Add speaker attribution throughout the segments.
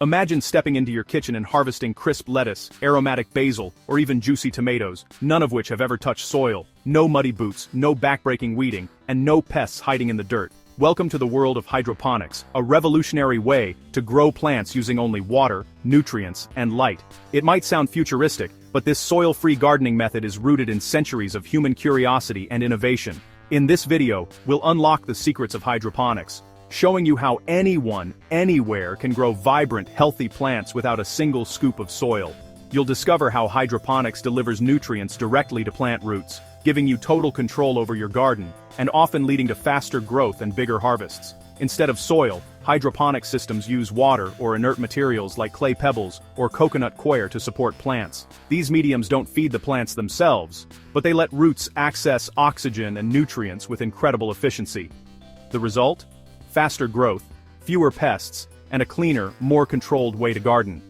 Speaker 1: Imagine stepping into your kitchen and harvesting crisp lettuce, aromatic basil, or even juicy tomatoes, none of which have ever touched soil. No muddy boots, no backbreaking weeding, and no pests hiding in the dirt. Welcome to the world of hydroponics, a revolutionary way to grow plants using only water, nutrients, and light. It might sound futuristic, but this soil-free gardening method is rooted in centuries of human curiosity and innovation. In this video, we'll unlock the secrets of hydroponics, showing you how anyone, anywhere can grow vibrant, healthy plants without a single scoop of soil. You'll discover how hydroponics delivers nutrients directly to plant roots, giving you total control over your garden, and often leading to faster growth and bigger harvests. Instead of soil, hydroponic systems use water or inert materials like clay pebbles or coconut coir to support plants. These mediums don't feed the plants themselves, but they let roots access oxygen and nutrients with incredible efficiency. The result? Faster growth, fewer pests, and a cleaner, more controlled way to garden.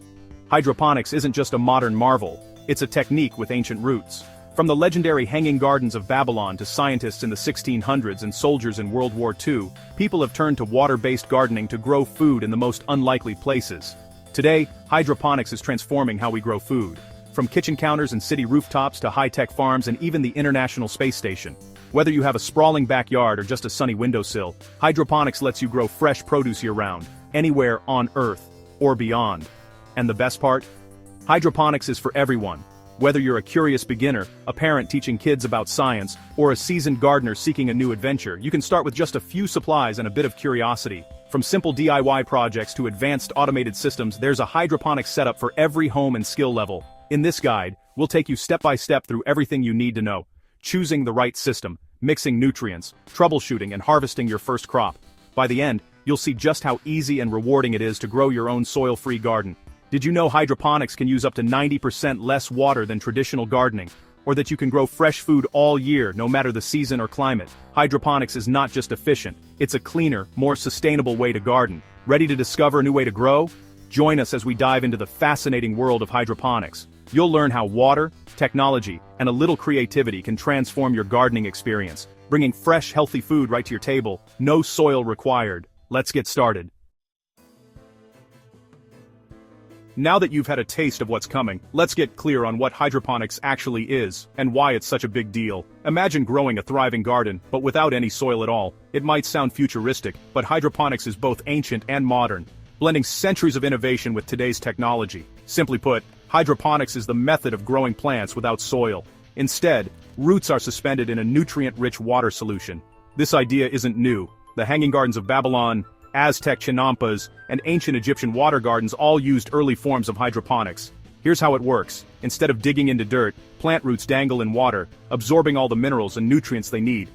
Speaker 1: Hydroponics isn't just a modern marvel, it's a technique with ancient roots. From the legendary hanging gardens of Babylon to scientists in the 1600s and soldiers in World War II, people have turned to water-based gardening to grow food in the most unlikely places. Today, hydroponics is transforming how we grow food. From kitchen counters and city rooftops to high-tech farms and even the International Space Station. Whether you have a sprawling backyard or just a sunny windowsill, hydroponics lets you grow fresh produce year-round, anywhere on Earth, or beyond. And the best part? Hydroponics is for everyone. Whether you're a curious beginner, a parent teaching kids about science, or a seasoned gardener seeking a new adventure, you can start with just a few supplies and a bit of curiosity. From simple DIY projects to advanced automated systems, there's a hydroponics setup for every home and skill level. In this guide, we'll take you step by step through everything you need to know. Choosing the right system, mixing nutrients, troubleshooting and harvesting your first crop. By the end, you'll see just how easy and rewarding it is to grow your own soil-free garden. Did you know hydroponics can use up to 90% less water than traditional gardening? Or that you can grow fresh food all year, no matter the season or climate? Hydroponics is not just efficient, it's a cleaner, more sustainable way to garden. Ready to discover a new way to grow? Join us as we dive into the fascinating world of hydroponics. You'll learn how water, technology, and a little creativity can transform your gardening experience, bringing fresh, healthy food right to your table, no soil required. Let's get started. Now that you've had a taste of what's coming, let's get clear on what hydroponics actually is, and why it's such a big deal. Imagine growing a thriving garden, but without any soil at all. It might sound futuristic, but hydroponics is both ancient and modern, blending centuries of innovation with today's technology. Simply put, hydroponics is the method of growing plants without soil. Instead, roots are suspended in a nutrient-rich water solution. This idea isn't new. The Hanging Gardens of Babylon, Aztec chinampas, and ancient Egyptian water gardens all used early forms of hydroponics. Here's how it works. Instead of digging into dirt, plant roots dangle in water, absorbing all the minerals and nutrients they need.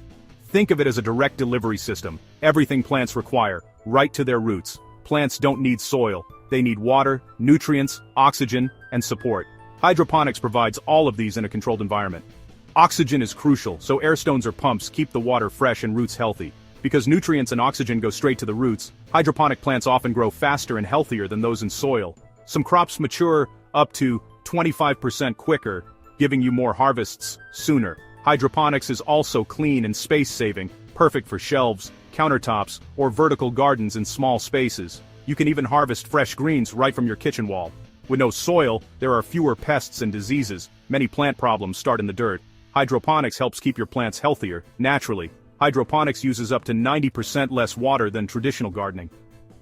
Speaker 1: Think of it as a direct delivery system. Everything plants require, right to their roots. Plants don't need soil. They need water, nutrients, oxygen, and support. Hydroponics provides all of these in a controlled environment. Oxygen is crucial, so air stones or pumps keep the water fresh and roots healthy. Because nutrients and oxygen go straight to the roots, hydroponic plants often grow faster and healthier than those in soil. Some crops mature up to 25% quicker, giving you more harvests sooner. Hydroponics is also clean and space-saving, perfect for shelves, countertops, or vertical gardens in small spaces. You can even harvest fresh greens right from your kitchen wall. With no soil, there are fewer pests and diseases. Many plant problems start in the dirt. Hydroponics helps keep your plants healthier, naturally. Hydroponics uses up to 90% less water than traditional gardening.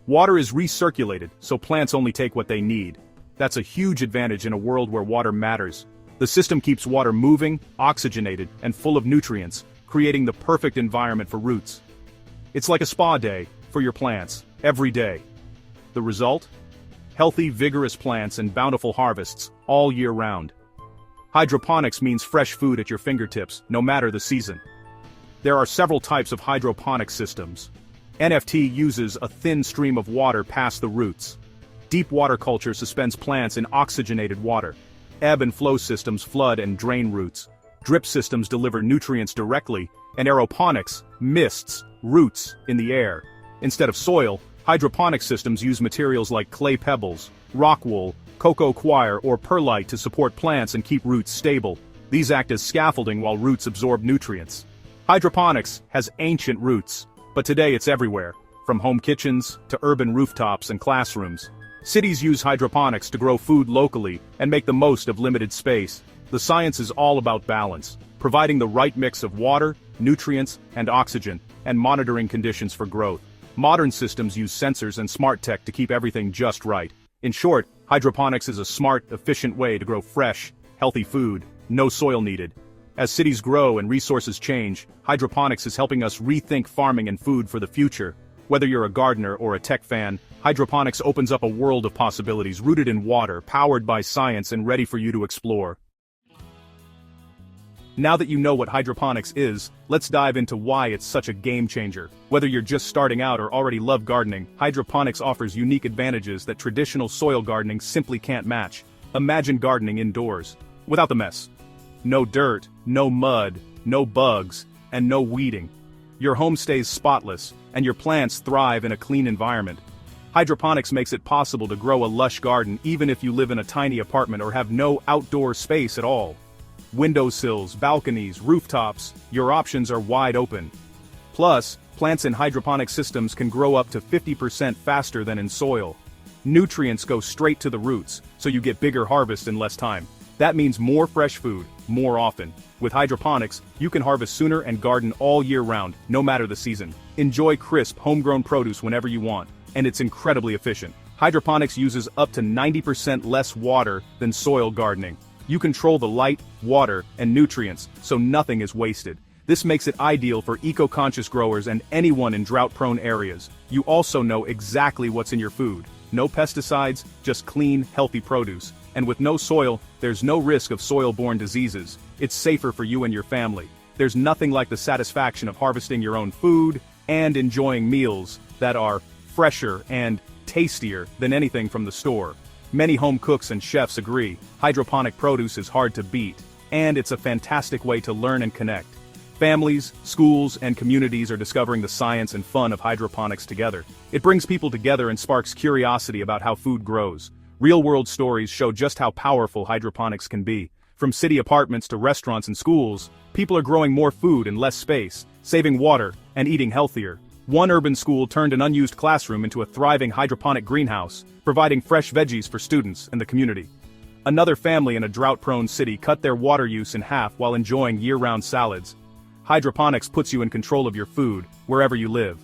Speaker 1: Water is recirculated, so plants only take what they need. That's a huge advantage in a world where water matters. The system keeps water moving, oxygenated, and full of nutrients, creating the perfect environment for roots. It's like a spa day for your plants, every day. The result? Healthy, vigorous plants and bountiful harvests, all year round. Hydroponics means fresh food at your fingertips, no matter the season. There are several types of hydroponic systems. NFT uses a thin stream of water past the roots. Deep water culture suspends plants in oxygenated water. Ebb and flow systems flood and drain roots. Drip systems deliver nutrients directly, and aeroponics mists roots in the air. Instead of soil, hydroponic systems use materials like clay pebbles, rock wool, cocoa coir, or perlite to support plants and keep roots stable. These act as scaffolding while roots absorb nutrients. Hydroponics has ancient roots, but today it's everywhere, from home kitchens to urban rooftops and classrooms. Cities use hydroponics to grow food locally and make the most of limited space. The science is all about balance, providing the right mix of water, nutrients, and oxygen, and monitoring conditions for growth. Modern systems use sensors and smart tech to keep everything just right. In short, hydroponics is a smart, efficient way to grow fresh, healthy food, no soil needed. As cities grow and resources change, hydroponics is helping us rethink farming and food for the future. Whether you're a gardener or a tech fan, hydroponics opens up a world of possibilities rooted in water, powered by science, and ready for you to explore. Now that you know what hydroponics is, let's dive into why it's such a game changer. Whether you're just starting out or already love gardening, hydroponics offers unique advantages that traditional soil gardening simply can't match. Imagine gardening indoors, without the mess. No dirt, no mud, no bugs, and no weeding. Your home stays spotless, and your plants thrive in a clean environment. Hydroponics makes it possible to grow a lush garden even if you live in a tiny apartment or have no outdoor space at all. Windowsills, balconies, rooftops, your options are wide open. Plus, plants in hydroponic systems can grow up to 50% faster than in soil. Nutrients go straight to the roots, so you get bigger harvests in less time. That means more fresh food, more often. With hydroponics, you can harvest sooner and garden all year round, no matter the season. Enjoy crisp, homegrown produce whenever you want, and it's incredibly efficient. Hydroponics uses up to 90% less water than soil gardening. You control the light, water, and nutrients, so nothing is wasted. This makes it ideal for eco-conscious growers and anyone in drought-prone areas. You also know exactly what's in your food. No pesticides, just clean, healthy produce. And with no soil, there's no risk of soil-borne diseases. It's safer for you and your family. There's nothing like the satisfaction of harvesting your own food and enjoying meals that are fresher and tastier than anything from the store. Many home cooks and chefs agree, hydroponic produce is hard to beat, and it's a fantastic way to learn and connect. Families, schools, and communities are discovering the science and fun of hydroponics together. It brings people together and sparks curiosity about how food grows. Real-world stories show just how powerful hydroponics can be. From city apartments to restaurants and schools, people are growing more food in less space, saving water, and eating healthier. One urban school turned an unused classroom into a thriving hydroponic greenhouse, providing fresh veggies for students and the community. Another family in a drought-prone city cut their water use in half while enjoying year-round salads. Hydroponics puts you in control of your food, wherever you live.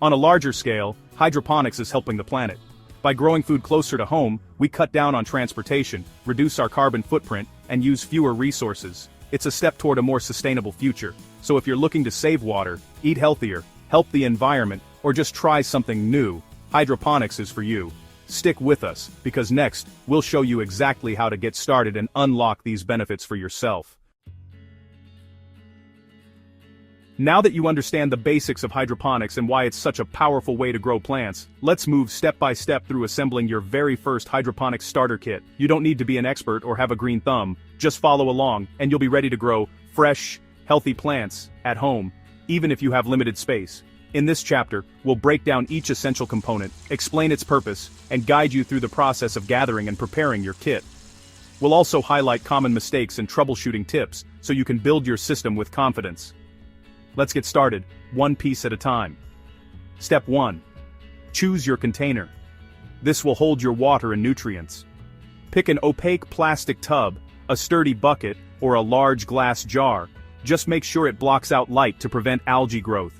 Speaker 1: On a larger scale, hydroponics is helping the planet. By growing food closer to home, we cut down on transportation, reduce our carbon footprint, and use fewer resources. It's a step toward a more sustainable future. So if you're looking to save water, eat healthier, help the environment, or just try something new, hydroponics is for you. Stick with us, because next, we'll show you exactly how to get started and unlock these benefits for yourself. Now that you understand the basics of hydroponics and why it's such a powerful way to grow plants, let's move step by step through assembling your very first hydroponics starter kit. You don't need to be an expert or have a green thumb, just follow along, and you'll be ready to grow fresh, healthy plants at home, even if you have limited space. In this chapter, we'll break down each essential component, explain its purpose, and guide you through the process of gathering and preparing your kit. We'll also highlight common mistakes and troubleshooting tips, so you can build your system with confidence. Let's get started, one piece at a time. Step 1. Choose your container. This will hold your water and nutrients. Pick an opaque plastic tub, a sturdy bucket, or a large glass jar. Just make sure it blocks out light to prevent algae growth.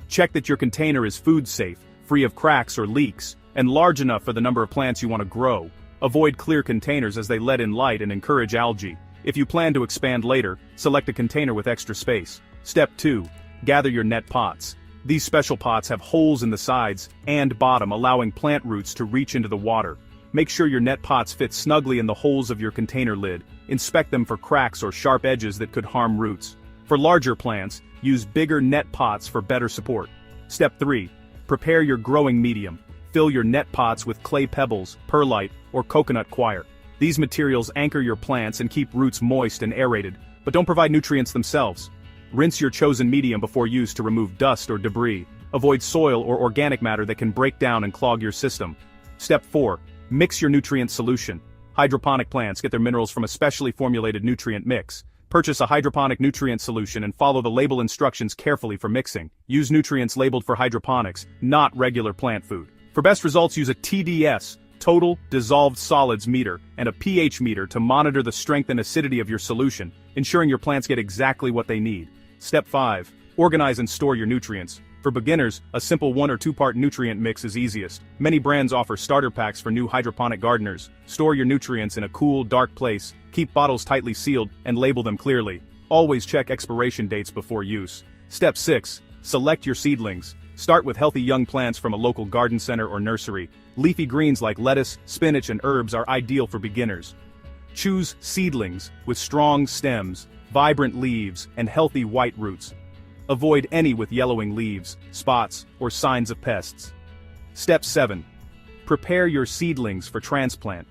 Speaker 1: Check that your container is food safe, free of cracks or leaks, and large enough for the number of plants you want to grow. Avoid clear containers as they let in light and encourage algae. If you plan to expand later, select a container with extra space. Step 2. Gather your net pots. These special pots have holes in the sides and bottom, allowing plant roots to reach into the water. Make sure your net pots fit snugly in the holes of your container lid. Inspect them for cracks or sharp edges that could harm roots. For larger plants, use bigger net pots for better support. Step 3. Prepare your growing medium. Fill your net pots with clay pebbles, perlite, or coconut coir. These materials anchor your plants and keep roots moist and aerated, but don't provide nutrients themselves. Rinse your chosen medium before use to remove dust or debris. Avoid soil or organic matter that can break down and clog your system. Step 4. Mix your nutrient solution. Hydroponic plants get their minerals from a specially formulated nutrient mix. Purchase a hydroponic nutrient solution and follow the label instructions carefully for mixing. Use nutrients labeled for hydroponics, not regular plant food. For best results, use a TDS, total dissolved solids meter, and a pH meter to monitor the strength and acidity of your solution, ensuring your plants get exactly what they need. Step 5. Organize and store your nutrients. For beginners, a simple 1 or 2 part nutrient mix is easiest. Many brands offer starter packs for new hydroponic gardeners. Store your nutrients in a cool, dark place, keep bottles tightly sealed, and label them clearly. Always check expiration dates before use. Step 6. Select your seedlings. Start with healthy young plants from a local garden center or nursery. Leafy greens like lettuce, spinach, and herbs are ideal for beginners. Choose seedlings with strong stems, vibrant leaves, and healthy white roots. Avoid any with yellowing leaves, spots, or signs of pests. Step 7. Prepare your seedlings for transplant.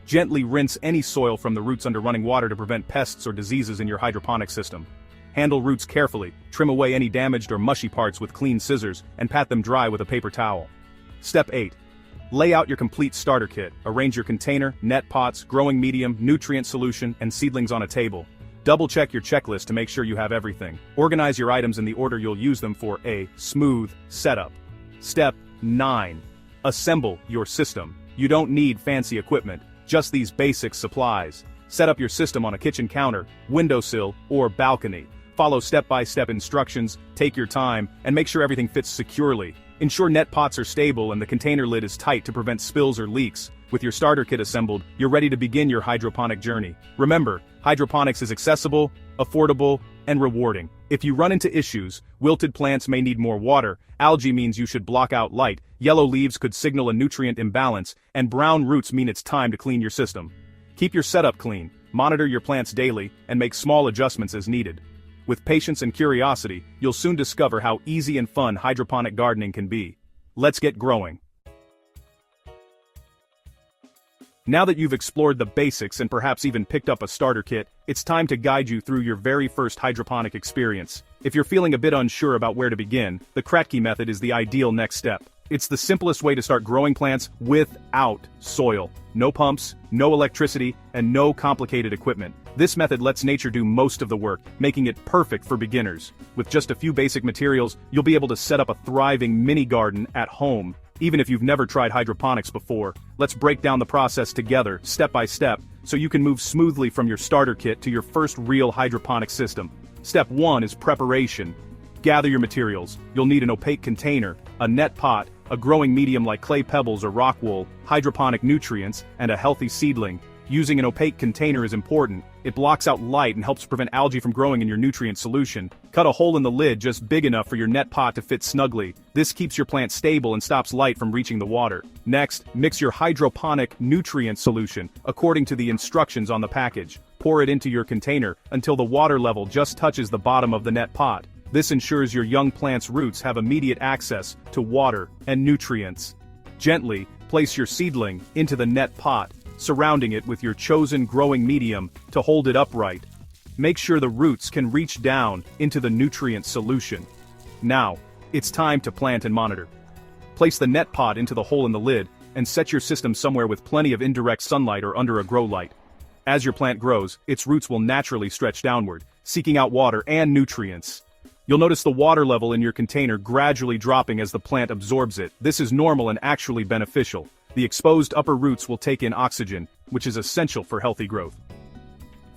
Speaker 1: Gently rinse any soil from the roots under running water to prevent pests or diseases in your hydroponic system. Handle roots carefully, trim away any damaged or mushy parts with clean scissors, and pat them dry with a paper towel. Step 8. Lay out your complete starter kit. Arrange your container, net pots, growing medium, nutrient solution, and seedlings on a table. Double-check your checklist to make sure you have everything. Organize your items in the order you'll use them for a smooth setup. Step 9. Assemble your system. You don't need fancy equipment, just these basic supplies. Set up your system on a kitchen counter, windowsill, or balcony. Follow step-by-step instructions, take your time, and make sure everything fits securely. Ensure net pots are stable and the container lid is tight to prevent spills or leaks. With your starter kit assembled, you're ready to begin your hydroponic journey. Remember, hydroponics is accessible, affordable, and rewarding. If you run into issues, wilted plants may need more water, algae means you should block out light, yellow leaves could signal a nutrient imbalance, and brown roots mean it's time to clean your system. Keep your setup clean, monitor your plants daily, and make small adjustments as needed. With patience and curiosity, you'll soon discover how easy and fun hydroponic gardening can be. Let's get growing. Now that you've explored the basics and perhaps even picked up a starter kit, it's time to guide you through your very first hydroponic experience. If you're feeling a bit unsure about where to begin, the Kratky method is the ideal next step. It's the simplest way to start growing plants without soil. No pumps, no electricity, and no complicated equipment. This method lets nature do most of the work, making it perfect for beginners. With just a few basic materials, you'll be able to set up a thriving mini garden at home. Even if you've never tried hydroponics before, let's break down the process together, step by step, so you can move smoothly from your starter kit to your first real hydroponic system. Step 1 is preparation. Gather your materials. You'll need an opaque container, a net pot, a growing medium like clay pebbles or rock wool, hydroponic nutrients, and a healthy seedling. Using an opaque container is important. It blocks out light and helps prevent algae from growing in your nutrient solution. Cut a hole in the lid just big enough for your net pot to fit snugly. This keeps your plant stable and stops light from reaching the water. Next, mix your hydroponic nutrient solution, according to the instructions on the package. Pour it into your container until the water level just touches the bottom of the net pot. This ensures your young plant's roots have immediate access to water and nutrients. Gently place your seedling into the net pot, surrounding it with your chosen growing medium to hold it upright. Make sure the roots can reach down into the nutrient solution. Now, it's time to plant and monitor. Place the net pot into the hole in the lid, and set your system somewhere with plenty of indirect sunlight or under a grow light. As your plant grows, its roots will naturally stretch downward, seeking out water and nutrients. You'll notice the water level in your container gradually dropping as the plant absorbs it. This is normal and actually beneficial. The exposed upper roots will take in oxygen, which is essential for healthy growth.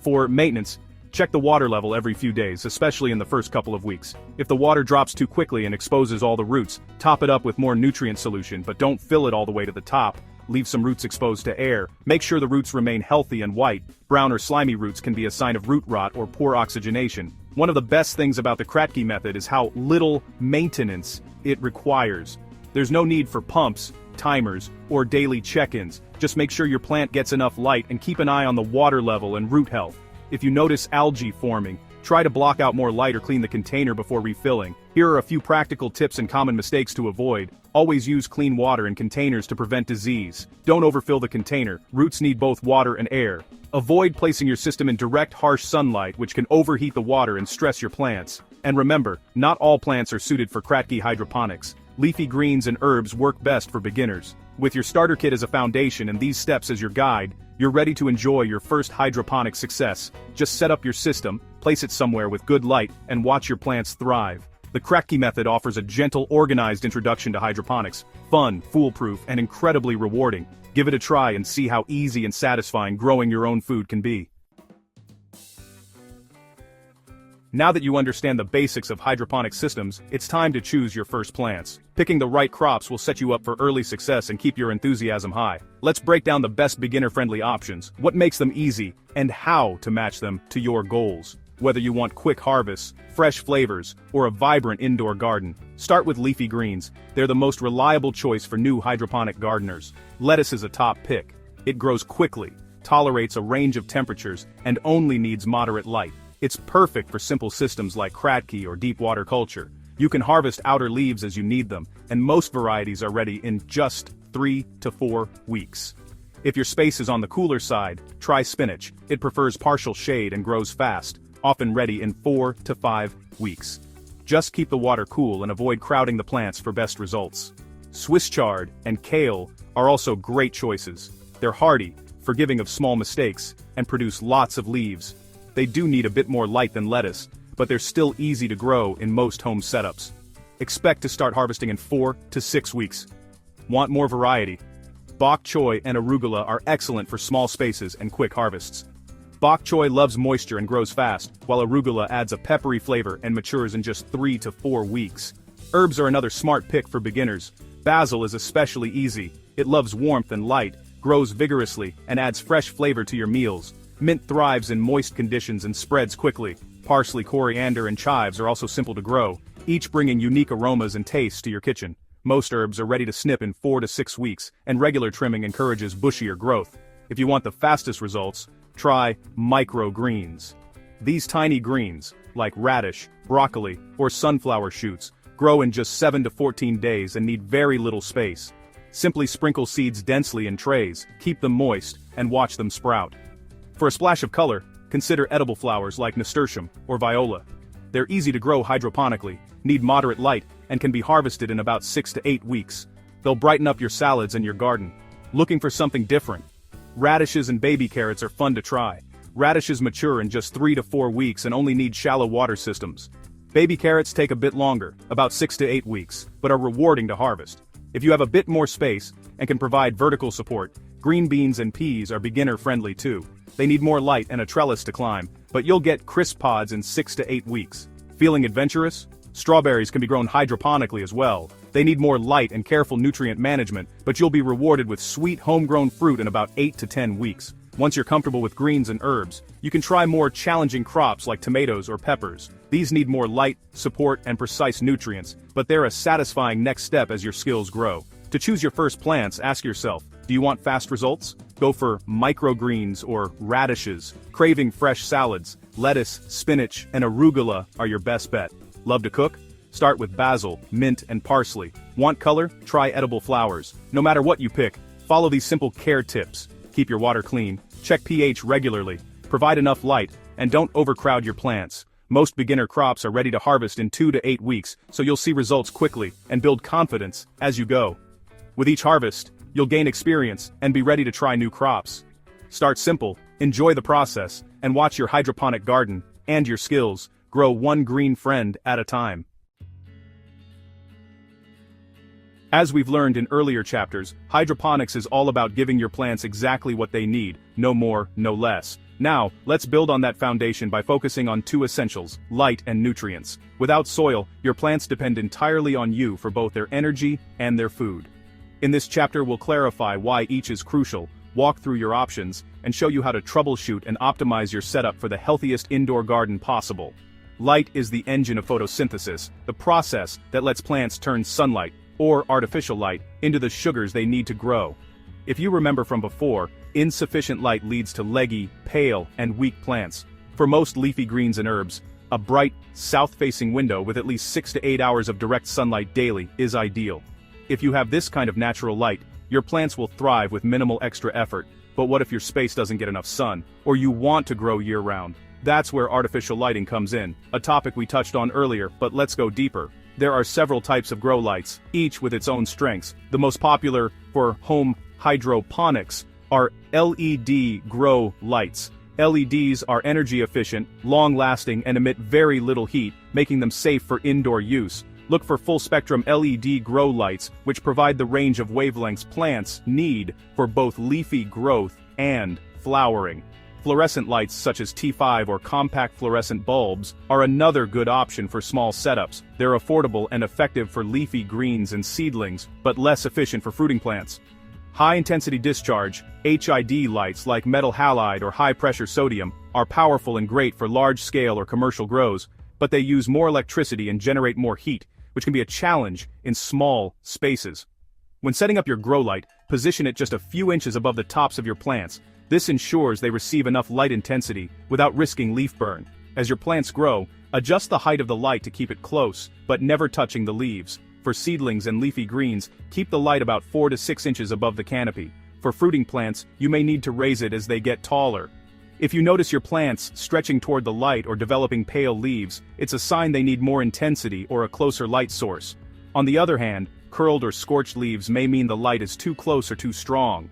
Speaker 1: For maintenance, check the water level every few days, especially in the first couple of weeks. If the water drops too quickly and exposes all the roots, top it up with more nutrient solution, but don't fill it all the way to the top. Leave some roots exposed to air. Make sure the roots remain healthy and white. Brown or slimy roots can be a sign of root rot or poor oxygenation. One of the best things about the Kratky method is how little maintenance it requires. There's no need for pumps, timers, or daily check-ins. Just make sure your plant gets enough light and keep an eye on the water level and root health. If you notice algae forming, try to block out more light or clean the container before refilling. Here are a few practical tips and common mistakes to avoid. Always use clean water in containers to prevent disease. Don't overfill the container. Roots need both water and air. Avoid placing your system in direct harsh sunlight, which can overheat the water and stress your plants. And remember, not all plants are suited for Kratky hydroponics. Leafy greens and herbs work best for beginners. With your starter kit as a foundation and these steps as your guide, you're ready to enjoy your first hydroponic success. Just set up your system, place it somewhere with good light, and watch your plants thrive. The Kratky method offers a gentle, organized introduction to hydroponics, fun, foolproof, and incredibly rewarding. Give it a try and see how easy and satisfying growing your own food can be. Now that you understand the basics of hydroponic systems, it's time to choose your first plants. Picking the right crops will set you up for early success and keep your enthusiasm high. Let's break down the best beginner-friendly options, what makes them easy, and how to match them to your goals. Whether you want quick harvests, fresh flavors, or a vibrant indoor garden, start with leafy greens. They're the most reliable choice for new hydroponic gardeners. Lettuce is a top pick. It grows quickly, tolerates a range of temperatures, and only needs moderate light. It's perfect for simple systems like Kratky or deep water culture. You can harvest outer leaves as you need them, and most varieties are ready in just 3 to 4 weeks. If your space is on the cooler side, try spinach. It prefers partial shade and grows fast, often ready in 4 to 5 weeks. Just keep the water cool and avoid crowding the plants for best results. Swiss chard and kale are also great choices. They're hardy, forgiving of small mistakes, and produce lots of leaves. They do need a bit more light than lettuce, but they're still easy to grow in most home setups. Expect to start harvesting in 4 to 6 weeks. Want more variety? Bok choy and arugula are excellent for small spaces and quick harvests. Bok choy loves moisture and grows fast, while arugula adds a peppery flavor and matures in just 3 to 4 weeks. Herbs are another smart pick for beginners. Basil is especially easy. It loves warmth and light, grows vigorously, and adds fresh flavor to your meals. Mint thrives in moist conditions and spreads quickly. Parsley, coriander, and chives are also simple to grow, each bringing unique aromas and tastes to your kitchen. Most herbs are ready to snip in 4 to 6 weeks, and regular trimming encourages bushier growth. If you want the fastest results, try microgreens. These tiny greens, like radish, broccoli, or sunflower shoots, grow in just 7 to 14 days and need very little space. Simply sprinkle seeds densely in trays, keep them moist, and watch them sprout. For a splash of color, consider edible flowers like nasturtium or viola. They're easy to grow hydroponically, need moderate light, and can be harvested in about 6 to 8 weeks. They'll brighten up your salads and your garden. Looking for something different? Radishes and baby carrots are fun to try. Radishes mature in just 3 to 4 weeks and only need shallow water systems. Baby carrots take a bit longer, about 6 to 8 weeks, but are rewarding to harvest. If you have a bit more space and can provide vertical support, green beans and peas are beginner-friendly too. They need more light and a trellis to climb, but you'll get crisp pods in 6 to 8 weeks. Feeling adventurous? Strawberries can be grown hydroponically as well. They need more light and careful nutrient management, but you'll be rewarded with sweet homegrown fruit in about 8 to 10 weeks. Once you're comfortable with greens and herbs, you can try more challenging crops like tomatoes or peppers. These need more light, support, and precise nutrients, but they're a satisfying next step as your skills grow. To choose your first plants, ask yourself, do you want fast results? Go for microgreens or radishes. Craving fresh salads, lettuce, spinach, and arugula are your best bet. Love to cook? Start with basil, mint, and parsley. Want color? Try edible flowers. No matter what you pick, follow these simple care tips. Keep your water clean, check pH regularly, provide enough light, and don't overcrowd your plants. Most beginner crops are ready to harvest in 2 to 8 weeks, so you'll see results quickly and build confidence as you go. With each harvest, you'll gain experience and be ready to try new crops. Start simple, enjoy the process, and watch your hydroponic garden and your skills grow one green friend at a time. As we've learned in earlier chapters, hydroponics is all about giving your plants exactly what they need, no more, no less. Now, let's build on that foundation by focusing on 2 essentials, light and nutrients. Without soil, your plants depend entirely on you for both their energy and their food. In this chapter we'll clarify why each is crucial, walk through your options, and show you how to troubleshoot and optimize your setup for the healthiest indoor garden possible. Light is the engine of photosynthesis, the process that lets plants turn sunlight, or artificial light, into the sugars they need to grow. If you remember from before, insufficient light leads to leggy, pale, and weak plants. For most leafy greens and herbs, a bright, south-facing window with at least 6 to 8 hours of direct sunlight daily is ideal. If you have this kind of natural light, your plants will thrive with minimal extra effort. But what if your space doesn't get enough sun, or you want to grow year-round? That's where artificial lighting comes in, a topic we touched on earlier, but let's go deeper. There are several types of grow lights, each with its own strengths. The most popular for home hydroponics are LED grow lights. LEDs are energy efficient, long-lasting and emit very little heat, making them safe for indoor use. Look for full-spectrum LED grow lights, which provide the range of wavelengths plants need for both leafy growth and flowering. Fluorescent lights such as T5 or compact fluorescent bulbs are another good option for small setups. They're affordable and effective for leafy greens and seedlings, but less efficient for fruiting plants. High-intensity discharge, HID lights like metal halide or high-pressure sodium, are powerful and great for large-scale or commercial grows, but they use more electricity and generate more heat, which can be a challenge in small spaces. When setting up your grow light, position it just a few inches above the tops of your plants. This ensures they receive enough light intensity without risking leaf burn. As your plants grow, adjust the height of the light to keep it close, but never touching the leaves. For seedlings and leafy greens, keep the light about 4 to 6 inches above the canopy. For fruiting plants, you may need to raise it as they get taller. If you notice your plants stretching toward the light or developing pale leaves, it's a sign they need more intensity or a closer light source. On the other hand, curled or scorched leaves may mean the light is too close or too strong.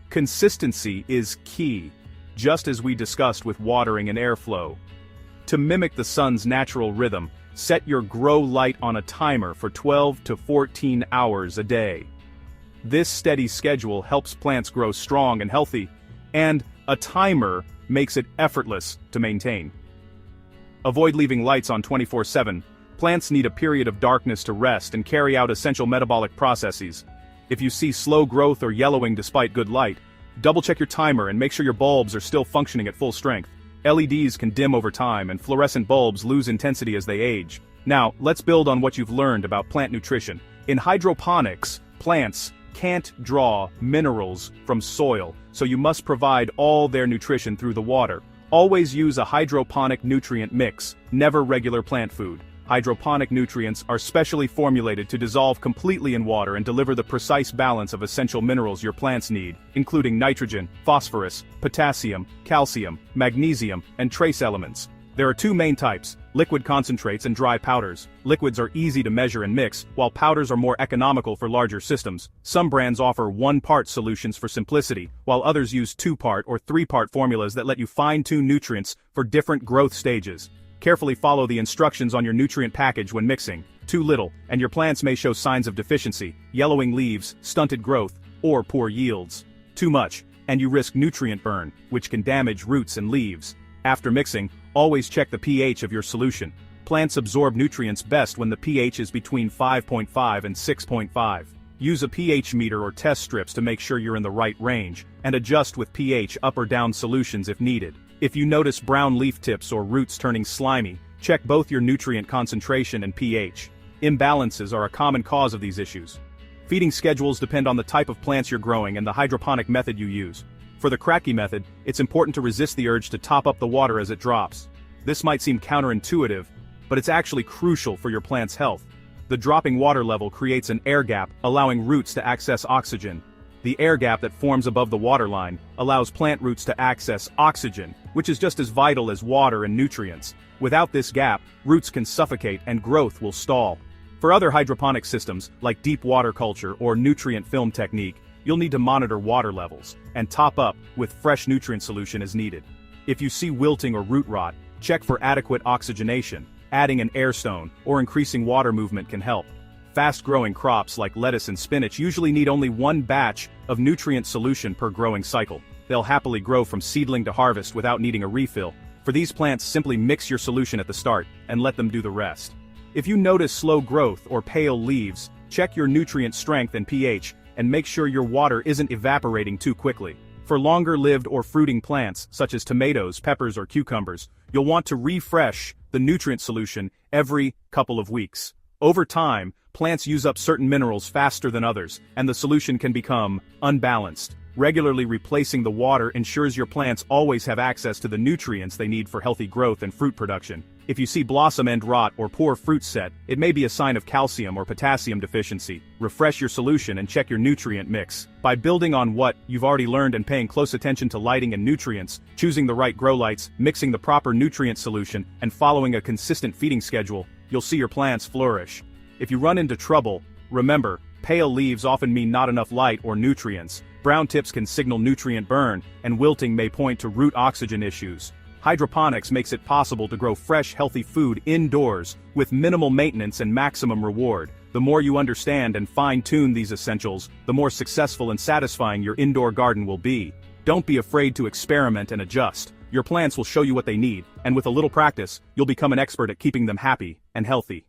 Speaker 1: Consistency is key, just as we discussed with watering and airflow. To mimic the sun's natural rhythm, set your grow light on a timer for 12 to 14 hours a day. This steady schedule helps plants grow strong and healthy, and a timer makes it effortless to maintain. Avoid leaving lights on 24/7. Plants need a period of darkness to rest and carry out essential metabolic processes. If you see slow growth or yellowing despite good light, double-check your timer and make sure your bulbs are still functioning at full strength. LEDs can dim over time and fluorescent bulbs lose intensity as they age. Now, let's build on what you've learned about plant nutrition. In hydroponics, plants can't draw minerals from soil, so you must provide all their nutrition through the water. Always use a hydroponic nutrient mix, never regular plant food. Hydroponic nutrients are specially formulated to dissolve completely in water and deliver the precise balance of essential minerals your plants need, including nitrogen, phosphorus, potassium, calcium, magnesium, and trace elements. There are two main types: liquid concentrates and dry powders. Liquids are easy to measure and mix, while powders are more economical for larger systems. Some brands offer one-part solutions for simplicity, while others use two-part or three-part formulas that let you fine-tune nutrients for different growth stages. Carefully follow the instructions on your nutrient package when mixing. Too little, and your plants may show signs of deficiency, yellowing leaves, stunted growth, or poor yields. Too much, and you risk nutrient burn, which can damage roots and leaves. After mixing, always check the pH of your solution. Plants absorb nutrients best when the pH is between 5.5 and 6.5. Use a pH meter or test strips to make sure you're in the right range, and adjust with pH up or down solutions if needed. If you notice brown leaf tips or roots turning slimy, check both your nutrient concentration and pH. Imbalances are a common cause of these issues. Feeding schedules depend on the type of plants you're growing and the hydroponic method you use. For the Kratky method, it's important to resist the urge to top up the water as it drops. This might seem counterintuitive, but it's actually crucial for your plant's health. The dropping water level creates an air gap, allowing roots to access oxygen. The air gap that forms above the waterline allows plant roots to access oxygen, which is just as vital as water and nutrients. Without this gap, roots can suffocate and growth will stall. For other hydroponic systems, like deep water culture or nutrient film technique, you'll need to monitor water levels and top up with fresh nutrient solution as needed. If you see wilting or root rot, check for adequate oxygenation. Adding an air stone or increasing water movement can help. Fast-growing crops like lettuce and spinach usually need only one batch of nutrient solution per growing cycle. They'll happily grow from seedling to harvest without needing a refill. For these plants, simply mix your solution at the start and let them do the rest. If you notice slow growth or pale leaves, check your nutrient strength and pH, and make sure your water isn't evaporating too quickly. For longer-lived or fruiting plants, such as tomatoes, peppers, or cucumbers, you'll want to refresh the nutrient solution every couple of weeks. Over time, plants use up certain minerals faster than others, and the solution can become unbalanced. Regularly replacing the water ensures your plants always have access to the nutrients they need for healthy growth and fruit production. If you see blossom end rot or poor fruit set, it may be a sign of calcium or potassium deficiency. Refresh your solution and check your nutrient mix. By building on what you've already learned and paying close attention to lighting and nutrients, choosing the right grow lights, mixing the proper nutrient solution, and following a consistent feeding schedule, you'll see your plants flourish. If you run into trouble, remember, Pale leaves often mean not enough light or nutrients. Brown tips can signal nutrient burn, and wilting may point to root oxygen issues. Hydroponics makes it possible to grow fresh, healthy food indoors, with minimal maintenance and maximum reward. The more you understand and fine-tune these essentials, the more successful and satisfying your indoor garden will be. Don't be afraid to experiment and adjust. Your plants will show you what they need, and with a little practice, you'll become an expert at keeping them happy and healthy.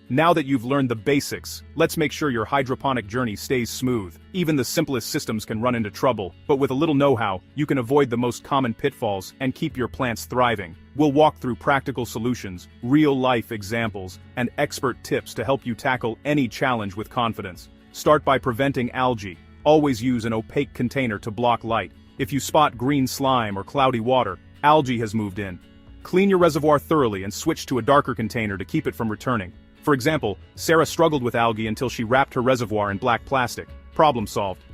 Speaker 1: Now that you've learned the basics, let's make sure your hydroponic journey stays smooth. Even the simplest systems can run into trouble, but with a little know-how, you can avoid the most common pitfalls and keep your plants thriving. We'll walk through practical solutions, real-life examples, and expert tips to help you tackle any challenge with confidence. Start by preventing algae. Always use an opaque container to block light. If you spot green slime or cloudy water, algae has moved in. Clean your reservoir thoroughly and switch to a darker container to keep it from returning. For example, Sarah struggled with algae until she wrapped her reservoir in black plastic. Problem solved.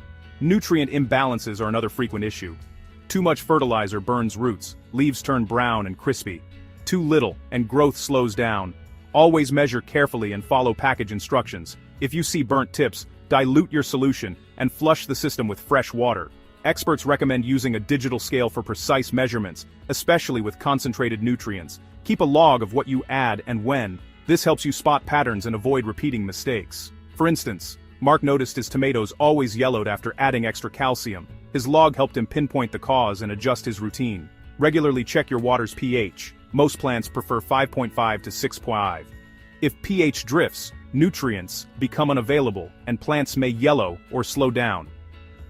Speaker 1: Nutrient imbalances are another frequent issue. Too much fertilizer burns roots, leaves turn brown and crispy. Too little, and growth slows down. Always measure carefully and follow package instructions. If you see burnt tips, dilute your solution and flush the system with fresh water. Experts recommend using a digital scale for precise measurements, especially with concentrated nutrients. Keep a log of what you add and when. This helps you spot patterns and avoid repeating mistakes. For instance, Mark noticed his tomatoes always yellowed after adding extra calcium. His log helped him pinpoint the cause and adjust his routine. Regularly check your water's pH. Most plants prefer 5.5 to 6.5. If pH drifts, nutrients become unavailable and plants may yellow or slow down.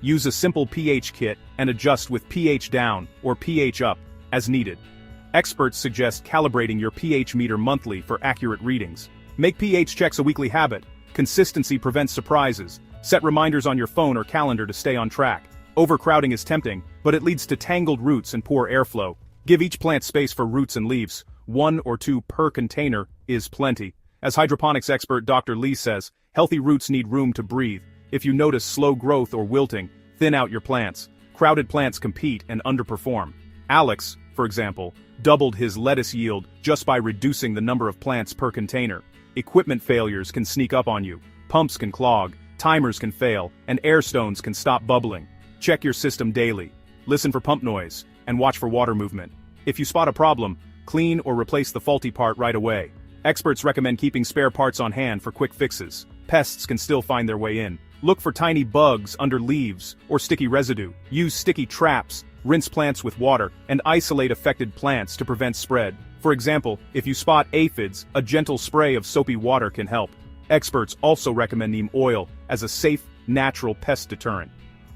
Speaker 1: Use a simple pH kit and adjust with pH down or pH up as needed. Experts suggest calibrating your pH meter monthly for accurate readings. Make pH checks a weekly habit. Consistency prevents surprises. Set reminders on your phone or calendar to stay on track. Overcrowding is tempting, but it leads to tangled roots and poor airflow. Give each plant space for roots and leaves. 1 or 2 per container is plenty. As hydroponics expert Dr. Lee says, healthy roots need room to breathe. If you notice slow growth or wilting, thin out your plants. Crowded plants compete and underperform. Alex, for example, doubled his lettuce yield just by reducing the number of plants per container. Equipment failures can sneak up on you. Pumps can clog, timers can fail, and air stones can stop bubbling. Check your system daily. Listen for pump noise, and watch for water movement. If you spot a problem, clean or replace the faulty part right away. Experts recommend keeping spare parts on hand for quick fixes. Pests can still find their way in. Look for tiny bugs under leaves or sticky residue. Use sticky traps. Rinse plants with water, and isolate affected plants to prevent spread. For example, if you spot aphids, a gentle spray of soapy water can help. Experts also recommend neem oil as a safe, natural pest deterrent.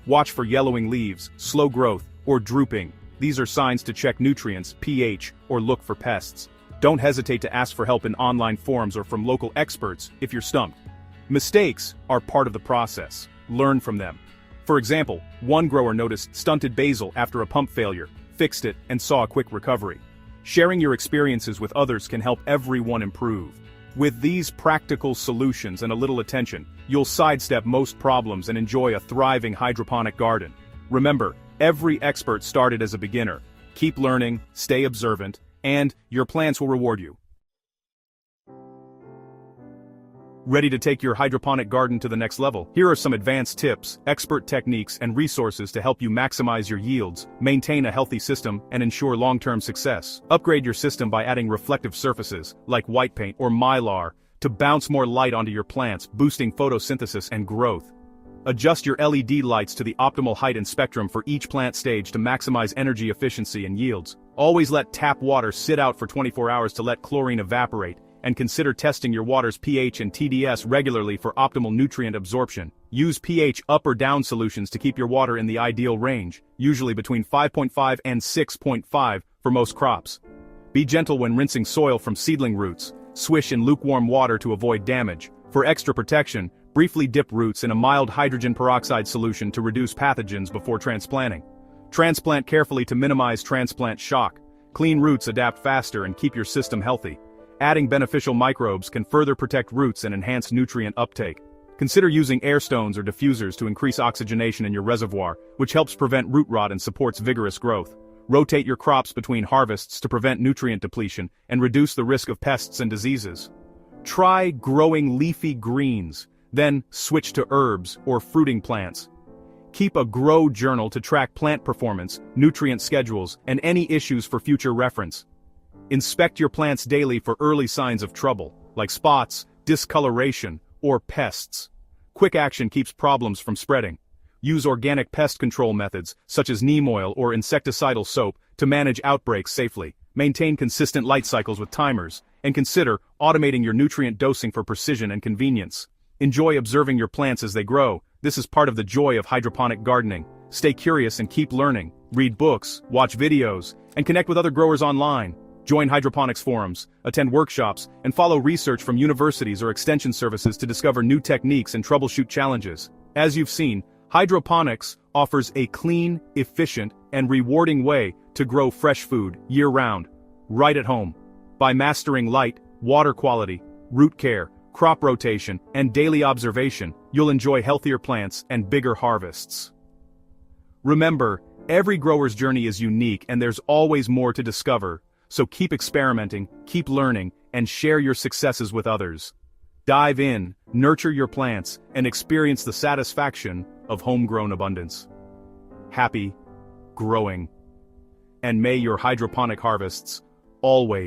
Speaker 1: Watch for yellowing leaves, slow growth, or drooping. These are signs to check nutrients, pH, or look for pests. Don't hesitate to ask for help in online forums or from local experts if you're stumped. Mistakes are part of the process. Learn from them. For example, one grower noticed stunted basil after a pump failure, fixed it, and saw a quick recovery. Sharing your experiences with others can help everyone improve. With these practical solutions and a little attention, you'll sidestep most problems and enjoy a thriving hydroponic garden. Remember, every expert started as a beginner. Keep learning, stay observant, and your plants will reward you. Ready to take your hydroponic garden to the next level? Here are some advanced tips, expert techniques, and resources to help you maximize your yields, maintain a healthy system, and ensure long-term success. Upgrade your system by adding reflective surfaces, like white paint or mylar, to bounce more light onto your plants, boosting photosynthesis and growth. Adjust your LED lights to the optimal height and spectrum for each plant stage to maximize energy efficiency and yields. Always let tap water sit out for 24 hours to let chlorine evaporate, and consider testing your water's pH and TDS regularly for optimal nutrient absorption. Use pH up or down solutions to keep your water in the ideal range, usually between 5.5 and 6.5 for most crops. Be gentle when rinsing soil from seedling roots. Swish in lukewarm water to avoid damage. For extra protection, briefly dip roots in a mild hydrogen peroxide solution to reduce pathogens before transplanting. Transplant carefully to minimize transplant shock. Clean roots adapt faster and keep your system healthy. Adding beneficial microbes can further protect roots and enhance nutrient uptake. Consider using air stones or diffusers to increase oxygenation in your reservoir, which helps prevent root rot and supports vigorous growth. Rotate your crops between harvests to prevent nutrient depletion and reduce the risk of pests and diseases. Try growing leafy greens, then switch to herbs or fruiting plants. Keep a grow journal to track plant performance, nutrient schedules, and any issues for future reference. Inspect your plants daily for early signs of trouble, like spots, discoloration, or pests. Quick action keeps problems from spreading. Use organic pest control methods, such as neem oil or insecticidal soap, to manage outbreaks safely. Maintain consistent light cycles with timers, and consider automating your nutrient dosing for precision and convenience. Enjoy observing your plants as they grow. This is part of the joy of hydroponic gardening. Stay curious and keep learning. Read books, watch videos, and connect with other growers online. Join hydroponics forums, attend workshops, and follow research from universities or extension services to discover new techniques and troubleshoot challenges. As you've seen, hydroponics offers a clean, efficient, and rewarding way to grow fresh food year-round, right at home. By mastering light, water quality, root care, crop rotation, and daily observation, you'll enjoy healthier plants and bigger harvests. Remember, every grower's journey is unique and there's always more to discover, so keep experimenting, keep learning, and share your successes with others. Dive in, nurture your plants, and experience the satisfaction of homegrown abundance. Happy growing. And may your hydroponic harvests always